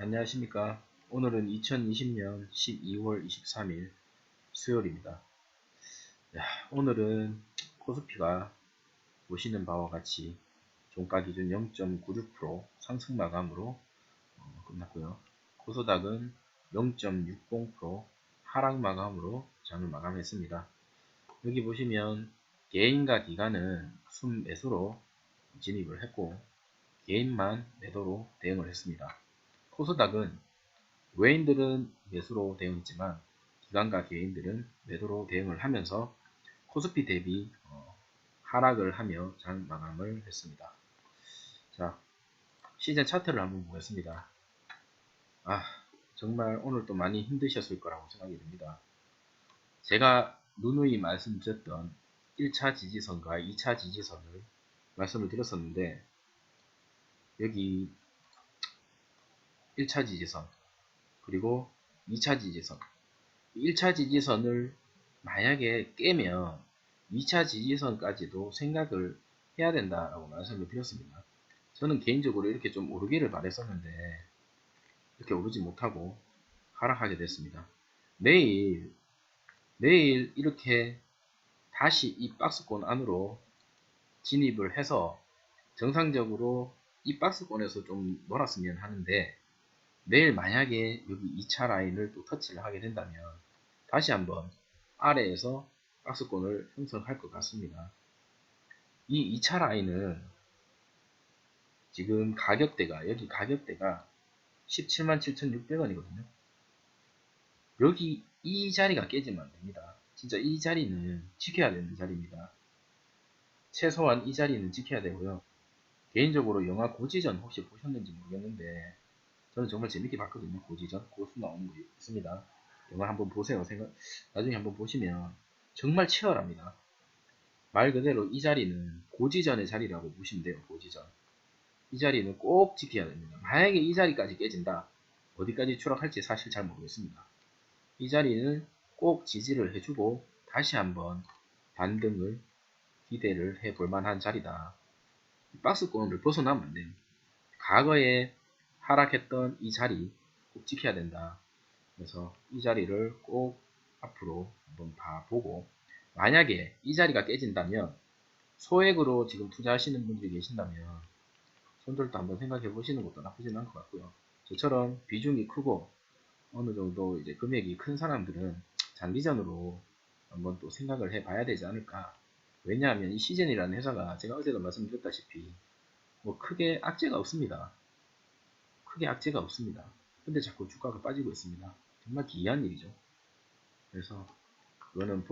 안녕하십니까. 오늘은 2020년 12월 23일 수요일입니다. 오늘은 코스피가 보시는 바와 같이 종가 기준 0.96% 상승 마감으로 끝났고요. 코스닥은 0.60% 하락 마감으로 장을 마감했습니다. 여기 보시면 개인과 기관은 순매수로 진입을 했고 개인만 매도로 대응을 했습니다. 코스닥은 외인들은 매수로 대응했지만 기관과 개인들은 매도로 대응을 하면서 코스피 대비 하락을 하며 장 마감을 했습니다. 자, 시즌 차트를 한번 보겠습니다. 정말 오늘 또 많이 힘드셨을 거라고 생각이 듭니다. 제가 누누이 말씀드렸던 1차 지지선과 2차 지지선을 말씀을 드렸었는데, 여기 1차 지지선 그리고 2차 지지선, 1차 지지선을 만약에 깨면 2차 지지선까지도 생각을 해야 된다라고 말씀을 드렸습니다. 저는 개인적으로 이렇게 좀 오르기를 바랬었는데 이렇게 오르지 못하고 하락하게 됐습니다. 내일 이렇게 다시 이 박스권 안으로 진입을 해서 정상적으로 이 박스권에서 좀 놀았으면 하는데, 내일 만약에 여기 2차 라인을 또 터치를 하게 된다면 다시 한번 아래에서 박스권을 형성할 것 같습니다. 이 2차 라인은 지금 여기 가격대가 177,600원이거든요. 여기 이 자리가 깨지면 안 됩니다. 진짜 이 자리는 지켜야 되는 자리입니다. 최소한 이 자리는 지켜야 되고요. 개인적으로 영화 고지전 혹시 보셨는지 모르겠는데 저는 정말 재밌게 봤거든요. 고지전 고수 나오는 거 있습니다. 영화 한번 보세요. 나중에 한번 보시면 정말 치열합니다. 말 그대로 이 자리는 고지전의 자리라고 보시면 돼요. 고지전. 이 자리는 꼭 지켜야 됩니다. 만약에 이 자리까지 깨진다, 어디까지 추락할지 사실 잘 모르겠습니다. 이 자리는 꼭 지지를 해주고 다시 한번 반등을 기대를 해볼 만한 자리다. 박스권을 벗어나면 안 돼요. 과거에 하락했던 이 자리 꼭 지켜야 된다. 그래서 이 자리를 꼭 앞으로 한번 봐보고, 만약에 이 자리가 깨진다면 소액으로 지금 투자하시는 분들이 계신다면 손절도 한번 생각해 보시는 것도 나쁘진 않을 것 같고요. 저처럼 비중이 크고 어느 정도 이제 금액이 큰 사람들은 장기전으로 한번 또 생각을 해 봐야 되지 않을까. 왜냐하면 이 시즌이라는 회사가 제가 어제도 말씀드렸다시피 뭐 크게 악재가 없습니다. 크게 악재가 없습니다. 근데 자꾸 주가가 빠지고 있습니다. 정말 기이한 일이죠. 그래서 그거는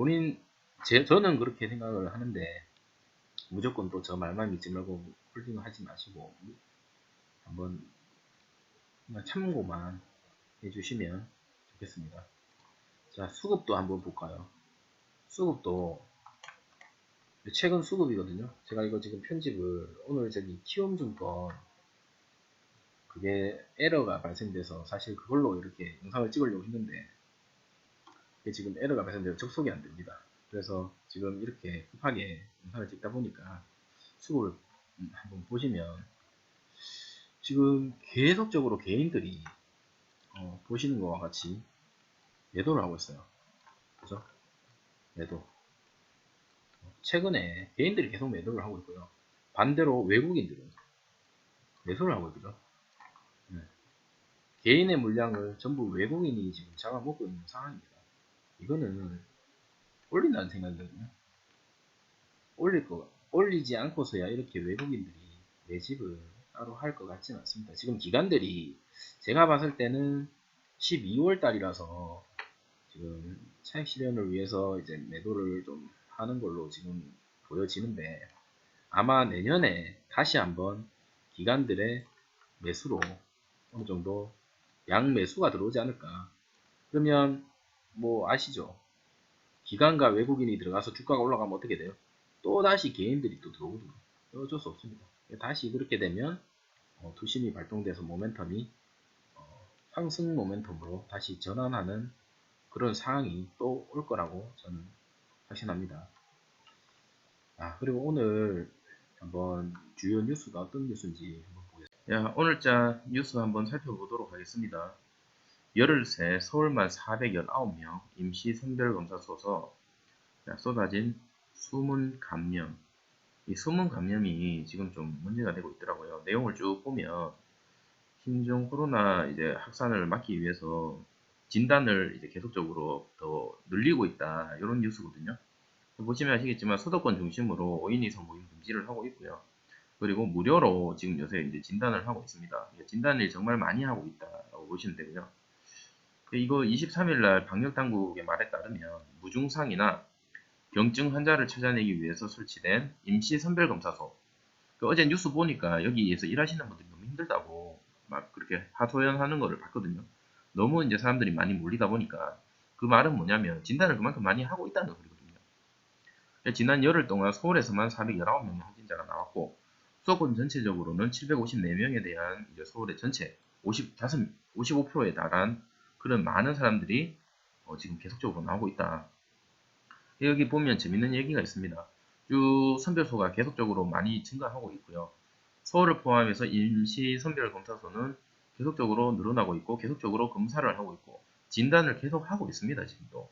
저는 그렇게 생각을 하는데, 무조건 또 저 말만 믿지 말고 홀딩을 하지 마시고 한번 참고만 해주시면 좋겠습니다. 자, 수급도 한번 볼까요? 수급도 최근 수급이거든요. 제가 이거 지금 편집을 오늘 저기 키움증권 그게 에러가 발생돼서 사실 그걸로 이렇게 영상을 찍으려고 했는데 지금 에러가 발생돼서 접속이 안 됩니다. 그래서 지금 이렇게 급하게 영상을 찍다 보니까 수급을 한번 보시면 지금 계속적으로 개인들이 보시는 것과 같이 매도를 하고 있어요. 그죠? 매도. 최근에 개인들이 계속 매도를 하고 있고요. 반대로 외국인들은 매수를 하고 있죠. 네. 개인의 물량을 전부 외국인이 지금 잡아먹고 있는 상황입니다. 이거는 올린다는 생각이거든요. 올리지 않고서야 이렇게 외국인들이 매집을 따로 할 것 같지는 않습니다. 지금 기관들이 제가 봤을 때는 12월 달이라서 지금 차익 실현을 위해서 이제 매도를 좀 하는 걸로 지금 보여지는데, 아마 내년에 다시 한번 기관들의 매수로 어느 정도 양매수가 들어오지 않을까. 그러면 뭐 아시죠? 기관과 외국인이 들어가서 주가가 올라가면 어떻게 돼요? 또 다시 개인들이 또 들어오거든요. 어쩔 수 없습니다. 다시 그렇게 되면 투심이 발동돼서 모멘텀이 상승 모멘텀으로 다시 전환하는 그런 상황이 또 올 거라고 저는 확신합니다. 그리고 오늘 한번 주요 뉴스가 어떤 뉴스인지 한번 보겠습니다. 야, 오늘자 뉴스 한번 살펴보도록 하겠습니다. 열흘새 서울만 419명 임시 선별검사 쏘서 쏟아진 숨은 감염. 이 숨은 감염이 지금 좀 문제가 되고 있더라고요. 내용을 쭉 보면 신종 코로나 이제 확산을 막기 위해서 진단을 이제 계속적으로 더 늘리고 있다. 이런 뉴스거든요. 보시면 아시겠지만 수도권 중심으로 5인 이상 모임 금지를 하고 있고요. 그리고 무료로 지금 요새 이제 진단을 하고 있습니다. 진단을 정말 많이 하고 있다고 보시면 되고요. 이거 23일 날 방역 당국의 말에 따르면 무증상이나 경증 환자를 찾아내기 위해서 설치된 임시 선별검사소. 어제 뉴스 보니까 여기에서 일하시는 분들이 너무 힘들다고 막 그렇게 하소연하는 거를 봤거든요. 너무 이제 사람들이 많이 몰리다 보니까 그 말은 뭐냐면 진단을 그만큼 많이 하고 있다는 소리거든요. 지난 열흘 동안 서울에서만 419명의 확진자가 나왔고 수도권 전체적으로는 754명에 대한 이제 서울의 전체 55%에 달한 그런 많은 사람들이 지금 계속적으로 나오고 있다. 여기 보면 재밌는 얘기가 있습니다. 쭉 선별소가 계속적으로 많이 증가하고 있고요. 서울을 포함해서 임시 선별검사소는 계속적으로 늘어나고 있고 계속적으로 검사를 하고 있고 진단을 계속 하고 있습니다. 지금도.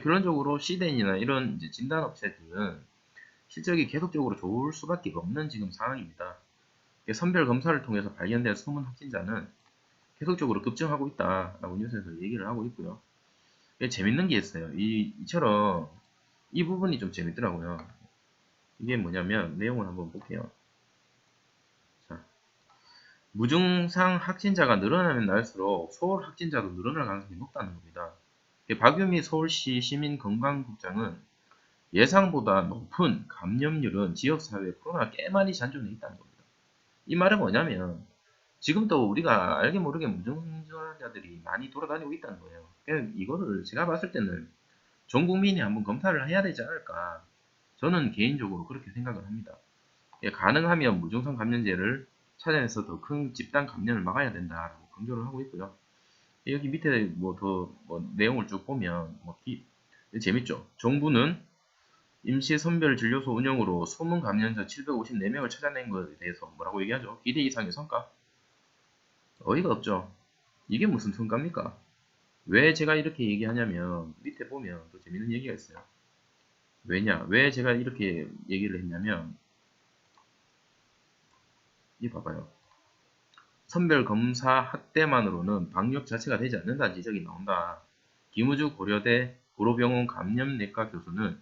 결론적으로 CDN이나 이런 이제 진단업체들은 실적이 계속적으로 좋을 수밖에 없는 지금 상황입니다. 선별 검사를 통해서 발견된 숨은 확진자는 계속적으로 급증하고 있다라고 뉴스에서 얘기를 하고 있고요. 재밌는 게 있어요. 이처럼 이 부분이 좀 재밌더라고요. 이게 뭐냐면 내용을 한번 볼게요. 자, 무증상 확진자가 늘어나면 날수록 서울 확진자도 늘어날 가능성이 높다는 겁니다. 박유미 서울시 시민건강국장은 예상보다 높은 감염률은 지역사회에 코로나가 꽤 많이 잔존해 있다는 겁니다. 이 말은 뭐냐면 지금도 우리가 알게 모르게 무증상자들이 많이 돌아다니고 있다는 거예요. 이거를 제가 봤을 때는 전 국민이 한번 검사를 해야 되지 않을까. 저는 개인적으로 그렇게 생각을 합니다. 가능하면 무증상 감염제를 찾아내서 더 큰 집단 감염을 막아야 된다라고 강조를 하고 있고요. 여기 밑에 내용을 쭉 보면 재밌죠. 정부는 임시 선별 진료소 운영으로 소문 감염자 754명을 찾아낸 것에 대해서 뭐라고 얘기하죠? 기대 이상의 성과? 어이가 없죠. 이게 무슨 성과입니까? 왜 제가 이렇게 얘기하냐면 밑에 보면 또 재밌는 얘기가 있어요. 왜 제가 이렇게 얘기를 했냐면 이 봐봐요. 선별검사 확대만으로는 방역 자체가 되지 않는다는 지적이 나온다. 김우주 고려대 구로병원 감염내과 교수는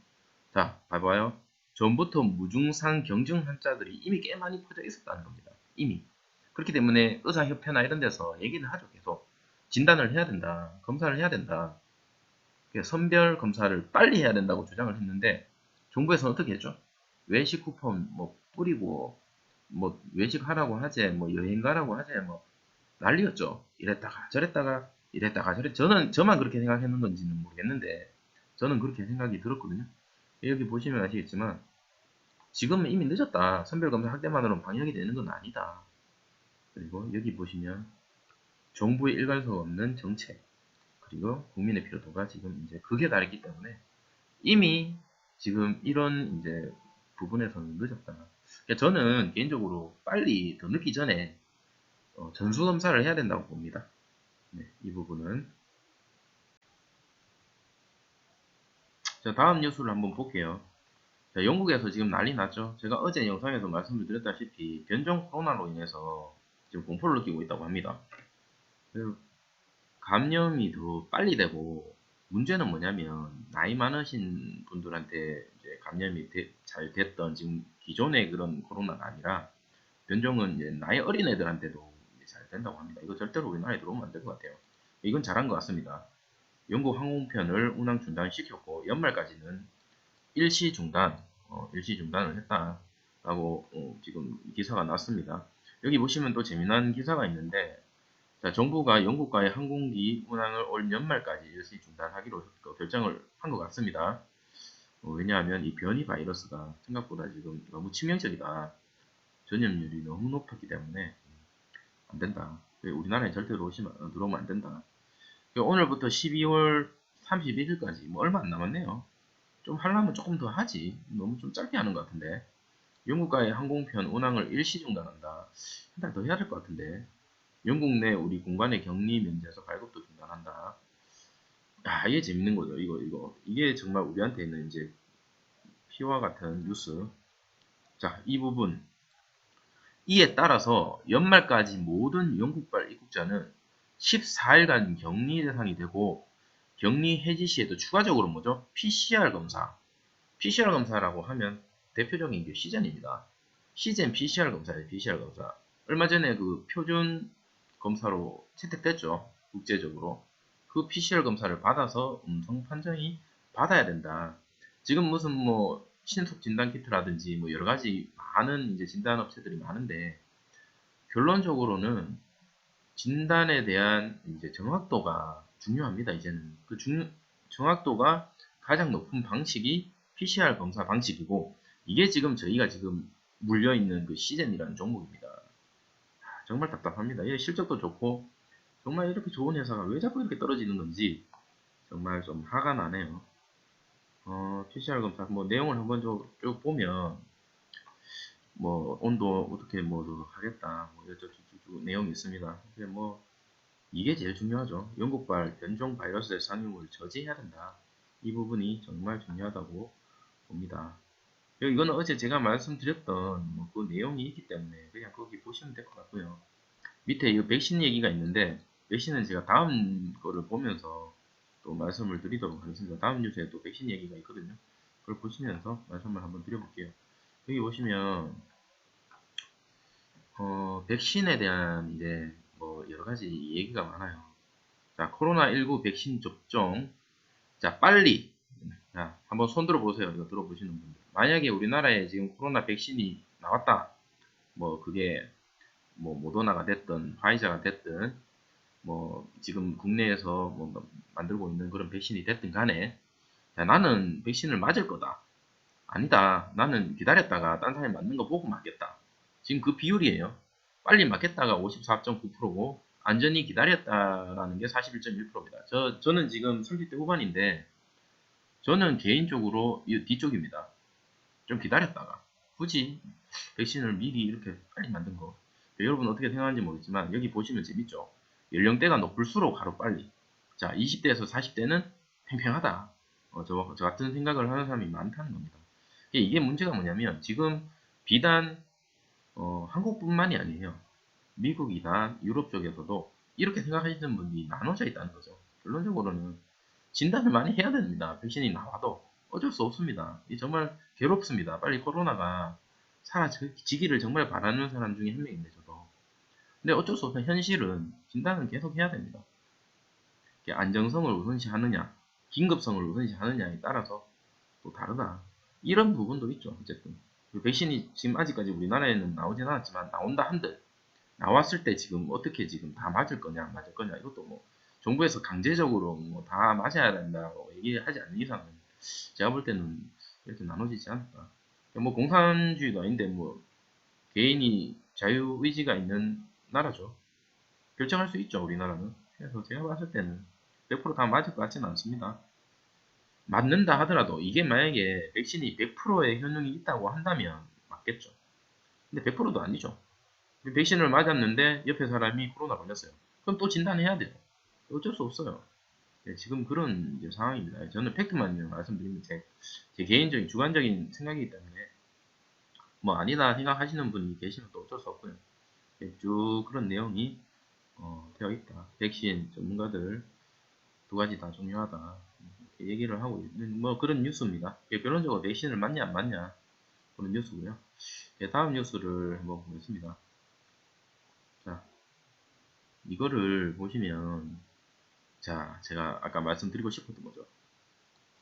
자, 봐봐요. 전부터 무증상 경증 환자들이 이미 꽤 많이 퍼져 있었다는 겁니다. 이미. 그렇기 때문에 의사협회나 이런 데서 얘기는 하죠. 계속. 진단을 해야 된다. 검사를 해야 된다. 선별 검사를 빨리 해야 된다고 주장을 했는데 정부에서는 어떻게 했죠? 외식 쿠폰 뿌리고 외식하라고 하재 여행 가라고 하재 난리였죠. 이랬다가 저만 그렇게 생각했는 건지는 모르겠는데 저는 그렇게 생각이 들었거든요. 여기 보시면 아시겠지만 지금은 이미 늦었다. 선별검사 확대만으로는 방역이 되는 건 아니다. 그리고 여기 보시면 정부의 일관성 없는 정책 그리고 국민의 피로도가 지금 이제 극에 달했기 때문에 이미 지금 이런 이제 부분에서는 늦었다. 그러니까 저는 개인적으로 빨리 더 늦기 전에 전수검사를 해야 된다고 봅니다. 네, 이 부분은. 자, 다음 뉴스를 한번 볼게요. 자, 영국에서 지금 난리 났죠. 제가 어제 영상에서 말씀을 드렸다시피 변종 코로나로 인해서 지금 공포를 느끼고 있다고 합니다. 감염이 더 빨리 되고 문제는 뭐냐면 나이 많으신 분들한테 이제 감염이 잘 됐던 지금 기존의 그런 코로나가 아니라 변종은 이제 나이 어린 애들한테도 잘 된다고 합니다. 이거 절대로 우리나라에 들어오면 안 될 것 같아요. 이건 잘한 것 같습니다. 영국 항공편을 운항 중단시켰고 연말까지는 일시 중단을 했다라고 지금 기사가 났습니다. 여기 보시면 또 재미난 기사가 있는데 자, 정부가 영국과의 항공기 운항을 올 연말까지 일시 중단하기로 결정을 한 것 같습니다. 왜냐하면 이 변이 바이러스가 생각보다 지금 너무 치명적이다. 전염률이 너무 높았기 때문에 안 된다. 우리나라에 절대 들어오면 안 된다. 오늘부터 12월 31일까지 얼마 안 남았네요. 좀 하려면 조금 더 하지. 너무 좀 짧게 하는 것 같은데. 영국과의 항공편 운항을 일시 중단한다. 한 달 더 해야 될 것 같은데. 영국 내 우리 공간의 격리 면제에서 발급도 중단한다. 아, 이게 재밌는 거죠. 이게 정말 우리한테는 이제 피와 같은 뉴스. 자, 이 부분. 이에 따라서 연말까지 모든 영국발 입국자는 14일간 격리 대상이 되고, 격리 해지 시에도 추가적으로 뭐죠? PCR 검사. PCR 검사라고 하면 대표적인 게 시젠입니다. 시젠 PCR 검사예요. PCR 검사. 얼마 전에 그 표준 검사로 채택됐죠. 국제적으로. 그 PCR 검사를 받아서 음성 판정이 받아야 된다. 지금 무슨 뭐 신속 진단 키트라든지 뭐 여러 가지 많은 이제 진단 업체들이 많은데, 결론적으로는 진단에 대한 이제 정확도가 중요합니다. 이제는 그 정확도가 가장 높은 방식이 PCR 검사 방식이고, 이게 지금 저희가 지금 물려있는 그 시젠이라는 종목입니다. 정말 답답합니다. 얘 실적도 좋고 정말 이렇게 좋은 회사가 왜 자꾸 이렇게 떨어지는 건지 정말 좀 화가 나네요. PCR 검사 뭐 내용을 한번 쭉 보면 뭐 온도 어떻게 뭐 하겠다 뭐 이런 내용이 있습니다. 근데 뭐 이게 제일 중요하죠. 영국발 변종 바이러스의 상용을 저지해야 된다. 이 부분이 정말 중요하다고 봅니다. 이거는 어제 제가 말씀드렸던 뭐그 내용이 있기 때문에 그냥 거기 보시면 될 것 같고요. 밑에 이 백신 얘기가 있는데, 백신은 제가 다음 거를 보면서 또 말씀을 드리도록 하겠습니다. 다음 뉴스에 또 백신 얘기가 있거든요. 그걸 보시면서 말씀을 한번 드려볼게요. 여기 보시면 백신에 대한 이제 뭐 여러 가지 얘기가 많아요. 자, 코로나19 백신 접종. 자, 빨리. 자, 한번 손 들어보세요. 이거 들어보시는 분들. 만약에 우리나라에 지금 코로나 백신이 나왔다. 뭐 그게 뭐 모더나가 됐든 화이자가 됐든 뭐 지금 국내에서 뭐 만들고 있는 그런 백신이 됐든 간에, 자, 나는 백신을 맞을 거다. 아니다. 나는 기다렸다가 딴 사람이 맞는 거 보고 맞겠다. 지금 그 비율이에요. 빨리 맞겠다가 54.9%고 안전히 기다렸다라는 게 41.1%입니다. 저는 지금 30대 후반인데 저는 개인적으로 이 뒤쪽입니다. 좀 기다렸다가 굳이 백신을 미리 이렇게 빨리 만든 거. 여러분 어떻게 생각하는지 모르겠지만 여기 보시면 재밌죠. 연령대가 높을수록 하루 빨리. 자, 20대에서 40대는 팽팽하다. 저 같은 생각을 하는 사람이 많다는 겁니다. 이게 문제가 뭐냐면 지금 비단 한국뿐만이 아니에요. 미국이나 유럽 쪽에서도 이렇게 생각하시는 분이 나눠져 있다는 거죠. 결론적으로는 진단을 많이 해야 됩니다. 백신이 나와도 어쩔 수 없습니다. 이 정말 괴롭습니다. 빨리 코로나가 사라지기를 정말 바라는 사람 중에 한 명인데 저도. 근데 어쩔 수 없는 현실은 진단은 계속 해야 됩니다. 안정성을 우선시하느냐, 긴급성을 우선시하느냐에 따라서 또 다르다. 이런 부분도 있죠. 어쨌든 백신이 지금 아직까지 우리나라에는 나오진 않았지만 나온다 한들 나왔을 때 지금 어떻게 지금 다 맞을 거냐 안 맞을 거냐 이것도 뭐 정부에서 강제적으로 뭐 다 맞아야 된다고 얘기하지 않는 이상은 제가 볼 때는 이렇게 나눠지지 않을까. 뭐 공산주의도 아닌데 뭐 개인이 자유의지가 있는 나라죠. 결정할 수 있죠 우리나라는. 그래서 제가 봤을 때는 100%다 맞을 것 같지는 않습니다. 맞는다 하더라도 이게 만약에 백신이 100%의 효능이 있다고 한다면 맞겠죠. 근데 100%도 아니죠. 백신을 맞았는데 옆에 사람이 코로나 걸렸어요. 그럼 또 진단해야 돼요. 어쩔 수 없어요. 네, 지금 그런 이제 상황입니다. 저는 팩트만 말씀드리면 제 개인적인 주관적인 생각이기 때문에 뭐 아니다 생각하시는 분이 계시면 또 어쩔 수 없고요. 네, 쭉 그런 내용이 되어 있다. 백신 전문가들 두 가지 다 중요하다. 이렇게 얘기를 하고 있는 뭐 그런 뉴스입니다. 결론적으로 백신을 맞냐 안 맞냐 그런 뉴스고요. 네, 다음 뉴스를 한번 보겠습니다. 자, 이거를 보시면 자, 제가 아까 말씀드리고 싶었던 거죠.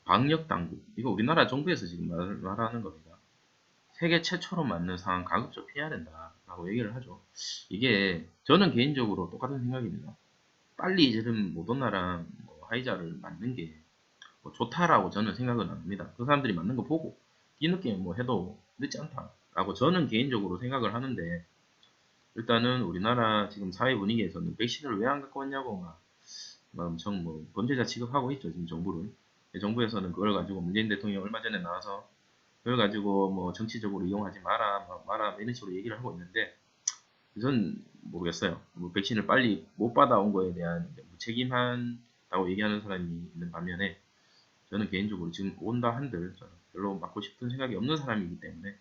방역 당국. 이거 우리나라 정부에서 지금 말하는 겁니다. 세계 최초로 맞는 상황 가급적 피해야 된다라고 얘기를 하죠. 이게 저는 개인적으로 똑같은 생각입니다. 빨리 이제는 모더나랑 뭐 화이자를 맞는 게 뭐 좋다라고 저는 생각은 안 합니다. 그 사람들이 맞는 거 보고 뒤늦게 뭐 해도 늦지 않다라고 저는 개인적으로 생각을 하는데, 일단은 우리나라 지금 사회 분위기에서는 백신을 왜 안 갖고 왔냐고 막 엄청 범죄자 취급하고 있죠, 지금 정부를. 정부에서는 그걸 가지고 문재인 대통령이 얼마 전에 나와서 그래가지고 뭐 정치적으로 이용하지 마라, 마라 이런 식으로 얘기를 하고 있는데 전 모르겠어요. 뭐 백신을 빨리 못 받아온 거에 대한 무책임하다고 얘기하는 사람이 있는 반면에 저는 개인적으로 지금 온다 한들 저는 별로 맞고 싶은 생각이 없는 사람이기 때문에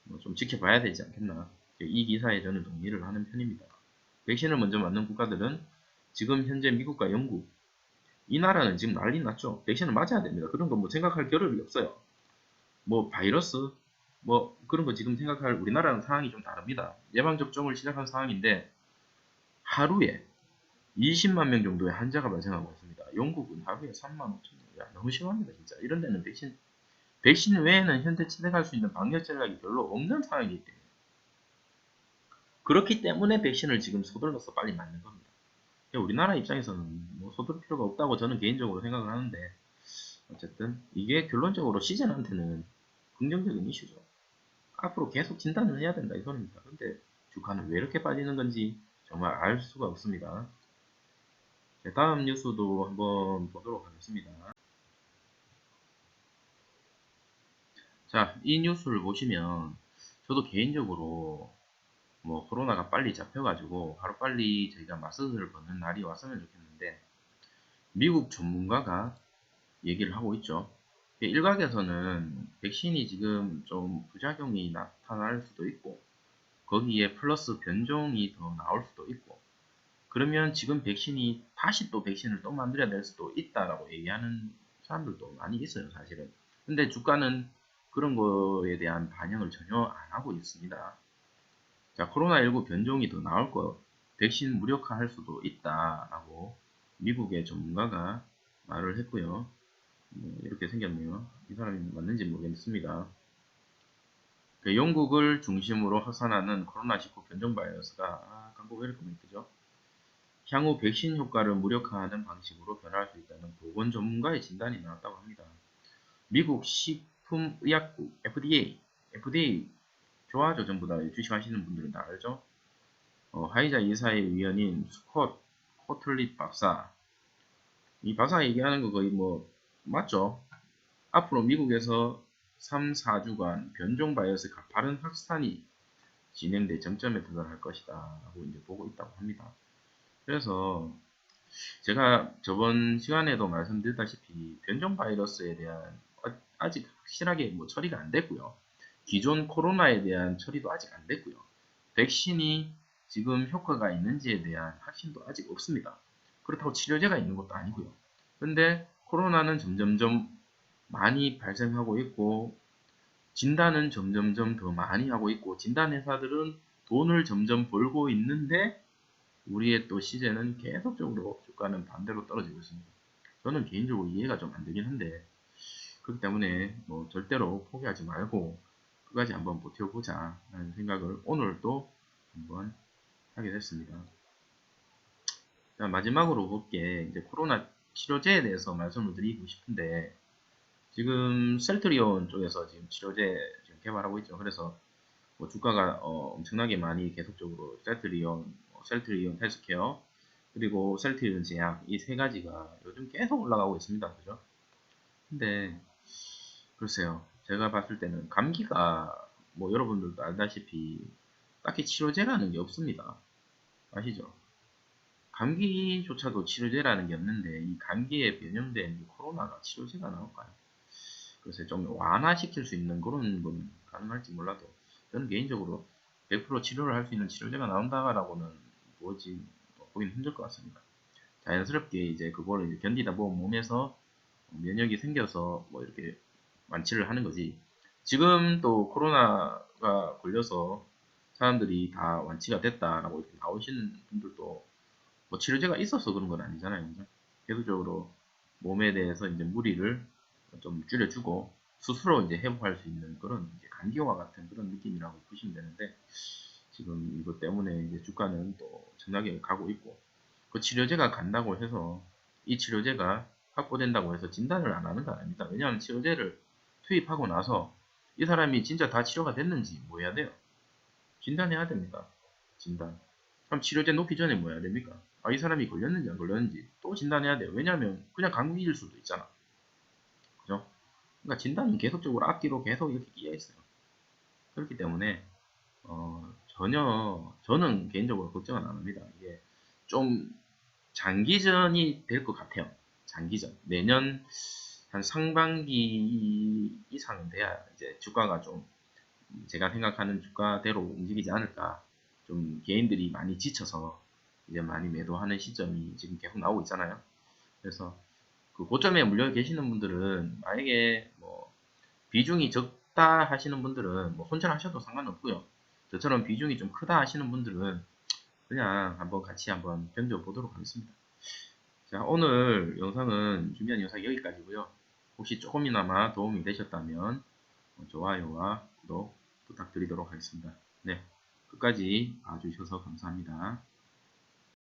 뭐좀 지켜봐야 되지 않겠나. 이 기사에 저는 동의를 하는 편입니다. 백신을 먼저 맞는 국가들은 지금 현재 미국과 영국 이 나라는 지금 난리 났죠. 백신을 맞아야 됩니다. 그런 거 뭐 생각할 겨를이 없어요. 뭐 바이러스 뭐 그런 거 지금 생각할 우리나라는 상황이 좀 다릅니다. 예방접종을 시작한 상황인데 하루에 20만 명 정도의 환자가 발생하고 있습니다. 영국은 하루에 3만 5천 명. 야, 너무 심합니다, 진짜. 이런 데는 백신 외에는 현재 채택할 수 있는 방역 전략이 별로 없는 상황이기 때문에. 그렇기 때문에 백신을 지금 서둘러서 빨리 맞는 겁니다. 우리나라 입장에서는 뭐 서둘 필요가 없다고 저는 개인적으로 생각을 하는데, 어쨌든 이게 결론적으로 시즌한테는 긍정적인 이슈죠. 앞으로 계속 진단을 해야 된다 이 소리입니다. 근데 주가는 왜 이렇게 빠지는 건지 정말 알 수가 없습니다. 네, 다음 뉴스도 한번 보도록 하겠습니다. 자, 이 뉴스를 보시면 저도 개인적으로 뭐 코로나가 빨리 잡혀가지고 하루빨리 저희가 마스크를 벗는 날이 왔으면 좋겠는데 미국 전문가가 얘기를 하고 있죠. 일각에서는 백신이 지금 좀 부작용이 나타날 수도 있고 거기에 플러스 변종이 더 나올 수도 있고 그러면 지금 백신이 다시 또 백신을 또 만들어야 될 수도 있다라고 얘기하는 사람들도 많이 있어요, 사실은. 근데 주가는 그런 거에 대한 반영을 전혀 안 하고 있습니다. 자, 코로나19 변종이 더 나올 거, 백신 무력화할 수도 있다라고 미국의 전문가가 말을 했고요. 이렇게 생겼네요. 이 사람이 맞는지 모르겠습니다. 영국을 중심으로 확산하는 코로나19 변종 바이러스가 광고 왜 이렇게 많이 뜨죠? 향후 백신 효과를 무력화하는 방식으로 변화할 수 있다는 보건 전문가의 진단이 나왔다고 합니다. 미국 식품의약국 FDA 좋아하죠 전부 다 주식하시는 분들은 다 알죠? 화이자 이사의 위원인 스콧 코틀릿 박사 이 박사 얘기하는 거 거의 뭐 맞죠? 앞으로 미국에서 3, 4주간 변종 바이러스 가파른 확산이 진행돼 정점에 도달할 것이다 라고 이제 보고 있다고 합니다. 그래서 제가 저번 시간에도 말씀드렸다시피 변종 바이러스에 대한 아직 확실하게 뭐 처리가 안 됐고요. 기존 코로나에 대한 처리도 아직 안 됐고요. 백신이 지금 효과가 있는지에 대한 확신도 아직 없습니다. 그렇다고 치료제가 있는 것도 아니고요. 근데 코로나는 점점점 많이 발생하고 있고 진단은 점점점 더 많이 하고 있고 진단회사들은 돈을 점점 벌고 있는데 우리의 또 시세는 계속적으로 주가는 반대로 떨어지고 있습니다. 저는 개인적으로 이해가 좀 안 되긴 한데 그렇기 때문에 뭐 절대로 포기하지 말고 끝까지 한번 버텨보자 라는 생각을 오늘 또 한번 하게 됐습니다. 자, 마지막으로 볼게 이제 코로나 치료제에 대해서 말씀을 드리고 싶은데 지금 셀트리온 쪽에서 지금 치료제 지금 개발하고 있죠. 그래서 뭐 주가가 엄청나게 많이 계속적으로 셀트리온 헬스케어 그리고 셀트리온 제약 이 세 가지가 요즘 계속 올라가고 있습니다. 그죠? 근데 글쎄요. 제가 봤을 때는 감기가 뭐 여러분들도 알다시피 딱히 치료제라는 게 없습니다. 아시죠? 감기조차도 치료제라는 게 없는데 이 감기에 변형된 이 코로나가 치료제가 나올까요? 글쎄 좀 완화시킬 수 있는 그런 건 가능할지 몰라도 저는 개인적으로 100% 치료를 할 수 있는 치료제가 나온다라고는 뭐지 보기는 힘들 것 같습니다. 자연스럽게 이제 그거를 이제 견디다 보면 몸에서 면역이 생겨서 뭐 이렇게 완치를 하는 거지. 지금 또 코로나가 걸려서 사람들이 다 완치가 됐다라고 이렇게 나오시는 분들도 뭐 치료제가 있어서 그런 건 아니잖아요. 그죠? 계속적으로 몸에 대해서 이제 무리를 좀 줄여주고 스스로 이제 회복할 수 있는 그런 이제 감기와 같은 그런 느낌이라고 보시면 되는데 지금 이것 때문에 이제 주가는 또 엄청나게 가고 있고 그 치료제가 간다고 해서 이 치료제가 확보된다고 해서 진단을 안 하는 거 아닙니다. 왜냐하면 치료제를 투입하고 나서 이 사람이 진짜 다 치료가 됐는지 뭐 해야 돼요? 진단해야 됩니다. 진단. 그럼 치료제 놓기 전에 뭐 해야 됩니까? 아, 이 사람이 걸렸는지 안 걸렸는지 또 진단해야 돼요. 왜냐하면 그냥 감기일 수도 있잖아. 그죠? 그러니까 진단이 계속적으로 앞뒤로 계속 이렇게 끼어 있어요. 그렇기 때문에 전혀 저는 개인적으로 걱정은 안 합니다. 이게 좀 장기전이 될 것 같아요. 장기전. 내년 한 상반기 이상은 돼야 이제 주가가 좀 제가 생각하는 주가대로 움직이지 않을까. 좀 개인들이 많이 지쳐서 이제 많이 매도하는 시점이 지금 계속 나오고 있잖아요. 그래서 그 고점에 물려 계시는 분들은 만약에 뭐 비중이 적다 하시는 분들은 뭐 손절하셔도 상관없고요. 저처럼 비중이 좀 크다 하시는 분들은 그냥 한번 같이 한번 견뎌보도록 하겠습니다. 자, 오늘 영상은 준비한 영상 여기까지고요. 혹시 조금이나마 도움이 되셨다면 좋아요와 구독 부탁드리도록 하겠습니다. 네, 끝까지 봐주셔서 감사합니다.